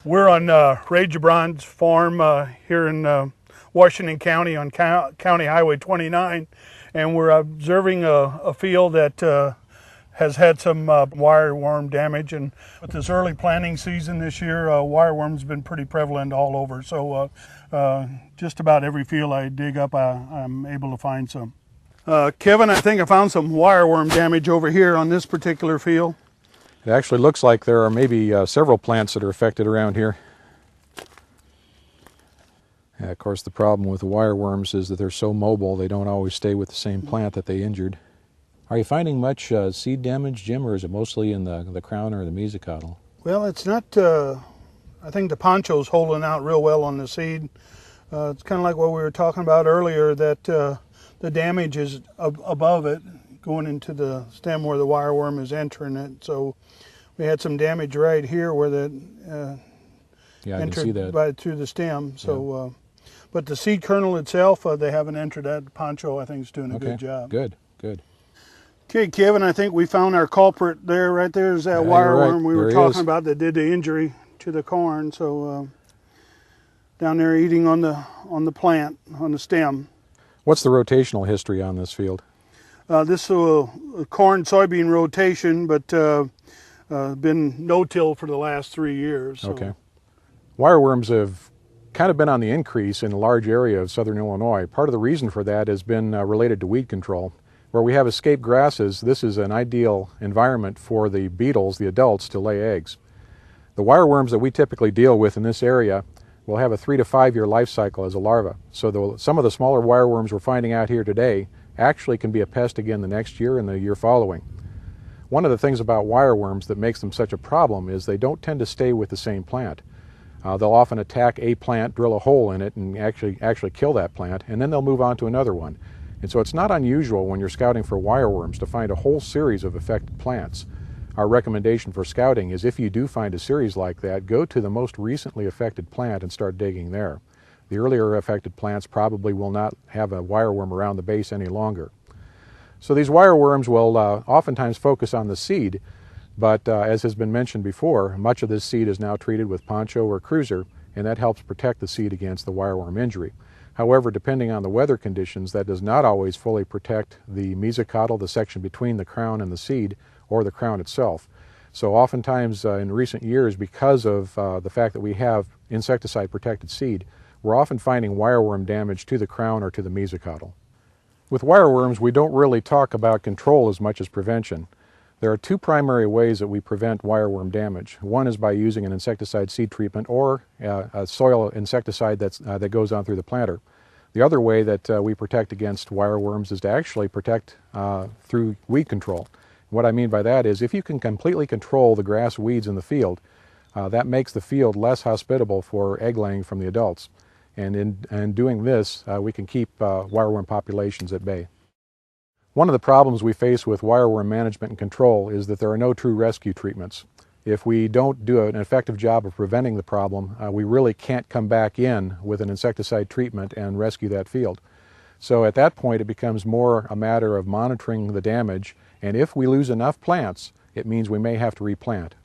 We're on Ray Gibran's farm here in Washington County on County Highway 29, and we're observing a field that has had some wireworm damage. And with this early planting season this year, wireworm's been pretty prevalent all over. So just about every field I dig up, I'm able to find some. Kevin, I think I found some wireworm damage over here on this particular field. It actually looks like there are maybe several plants that are affected around here. Yeah, of course, the problem with the wireworms is that they're so mobile, they don't always stay with the same plant that they injured. Are you finding much seed damage, Jim, or is it mostly in the crown or the mesocotyl? Well, it's not, I think the poncho's holding out real well on the seed. It's kind of like what we were talking about earlier, that the damage is above it, going into the stem where the wireworm is entering it. So we had some damage right here where that yeah, I entered can see that. through the stem. So, but the seed kernel itself, they haven't entered that. Poncho, I think, is doing a good job. Good, good. Okay, Kevin, I think we found our culprit there. Right there is that wireworm we were talking about that did the injury to the corn. So down there eating on the plant, on the stem. What's the rotational history on this field? This is a corn-soybean rotation, but been no-till for the last 3 years. So. Okay. Wireworms have kind of been on the increase in a large area of southern Illinois. Part of the reason for that has been related to weed control. Where we have escaped grasses, this is an ideal environment for the beetles, the adults, to lay eggs. The wireworms that we typically deal with in this area will have a 3 to 5 year life cycle as a larva. So some of the smaller wireworms we're finding out here today actually can be a pest again the next year and the year following. One of the things about wireworms that makes them such a problem is they don't tend to stay with the same plant. They'll often attack a plant, drill a hole in it, and actually kill that plant, and then they'll move on to another one. And so it's not unusual when you're scouting for wireworms to find a whole series of affected plants. Our recommendation for scouting is if you do find a series like that, go to the most recently affected plant and start digging there. The earlier affected plants probably will not have a wireworm around the base any longer. So these wireworms will oftentimes focus on the seed, but as has been mentioned before, much of this seed is now treated with poncho or cruiser, and that helps protect the seed against the wireworm injury. However, depending on the weather conditions, that does not always fully protect the mesocotyl, the section between the crown and the seed, or the crown itself. So oftentimes in recent years, because of the fact that we have insecticide-protected seed, we're often finding wireworm damage to the crown or to the mesocotyl. With wireworms, we don't really talk about control as much as prevention. There are two primary ways that we prevent wireworm damage. One is by using an insecticide seed treatment or a soil insecticide that goes on through the planter. The other way that we protect against wireworms is to actually protect through weed control. What I mean by that is if you can completely control the grass weeds in the field, that makes the field less hospitable for egg laying from the adults. And in doing this, we can keep wireworm populations at bay. One of the problems we face with wireworm management and control is that there are no true rescue treatments. If we don't do an effective job of preventing the problem, we really can't come back in with an insecticide treatment and rescue that field. So at that point, it becomes more a matter of monitoring the damage, and if we lose enough plants, it means we may have to replant.